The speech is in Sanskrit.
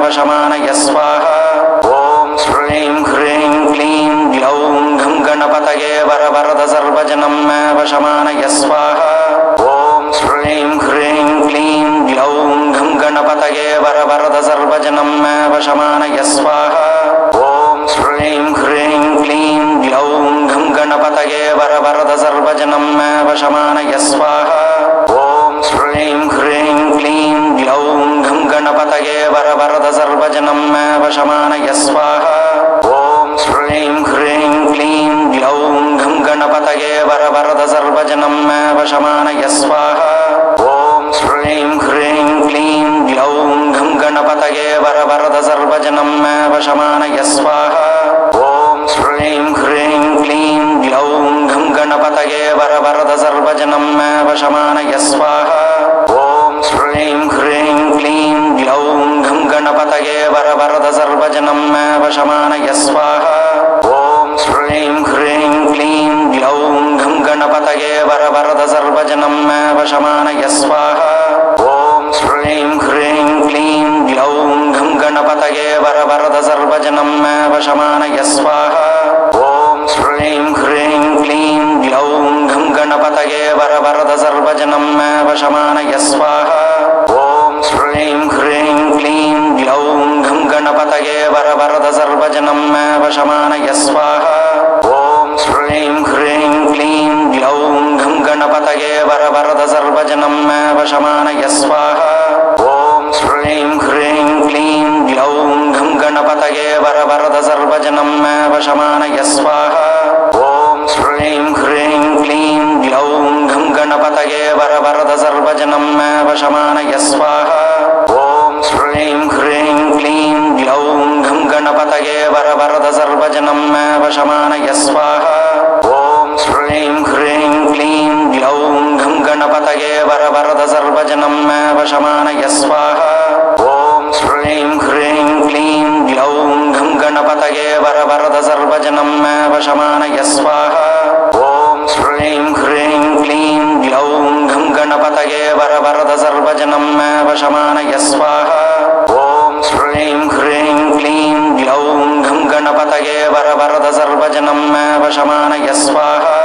वशमानय स्वाहा। ॐ श्रीं ह्रीं क्लीं ग्लौं घं गणपतये वरवरद सर्वजनं मे वशमानय स्वाहा। ॐ श्रीं ह्रीं क्लीं ग्लौं घं गणपतये वरवरद सर्वजनं मे वशमानय स्वाहा। ॐ श्रीं ह्रीं क्लीं ग्लौं घं गणपतये वरवरद सर्वजनं मे वशमानय स्वाहा। ॐ श्रीं ह्रीं क्लीं ग्लौं घं गणपतये वरवरद सर्वजनं मे वशमानय स्वाहा। ॐ श्रीं ह्रीं क्लीं ग्लौं घं गणपतये वरवरद सर्वजनं मे वशमानय स्वाहा। ॐ श्रीं ह्रीं क्लीं ग्लौं घं गणपतये वरवरद सर्वजनं मे वशमानय स्वाहा। ॐ श्रीं ह्रीं क्लीं ग्लौं घं गणपतये वरवरद सर्वजनं मे वशमानय स्वाहा। ॐ श्रीं ह्रीं क्लीं ग्लौं घं गणपतये वरवरद सर्वजनं मे वशमानय स्वाहा। ॐ श्रीं ह्रीं क्लीं ग्लौं घं गणपतये वरवरद सर्वजनं मे वशमानय स्वाहा। ॐ श्रीं ह्रीं क्लीं ग्लौं घं गणपतये वरवरद सर्वजनं मे वशमानय स्वाहा। ॐ श्रीं ह्रीं क्लीं ग्लौं घं गणपतये वरवरद सर्वजनं मे वशमानय स्वाहा। ॐ श्रीं ह्रीं क्लीं ग्लौं घं गणपतये वरवरद सर्वजनं मे वशमानय स्वाहा। ॐ श्रीं ह्रीं क्लीं ग्लौं घं गणपतये वरवरद सर्वजनं मे वशमानय स्वाहा। ॐ श्रीं ह्रीं क्लीं ग्लौं घं गणपतये वरवरद सर्वजनं मे वशमानय स्वाहा। ॐ श्रीं ह्रीं क्लीं ग्लौं घं गणपतये वरवरद सर्वजनं मे वशमानय स्वाहा। ॐ श्रीं ह्रीं क्लीं ग्लौं घं गणपतये वरवरद सर्वजनं मे वशमानय स्वाहा। ॐ श्रीं ह्रीं क्लीं ग्लौं घं गणपतये वरवरद सर्वजनं मे वशमानय स्वाहा। ॐ श्रीं ह्रीं क्लीं ग्लौं घं गणपतये वरवरद सर्वजनं मे वशमानय स्वाहा। ॐ श्रीं ह्रीं क्लीं ग्लौं घं गणपतये वरवरद सर्वजनं मे वशमानय स्वाहा। ॐ श्रीं ह्रीं क्लीं ग्लौं घं गणपतये वरवरद सर्वजनं मे वशमानय स्वाहा।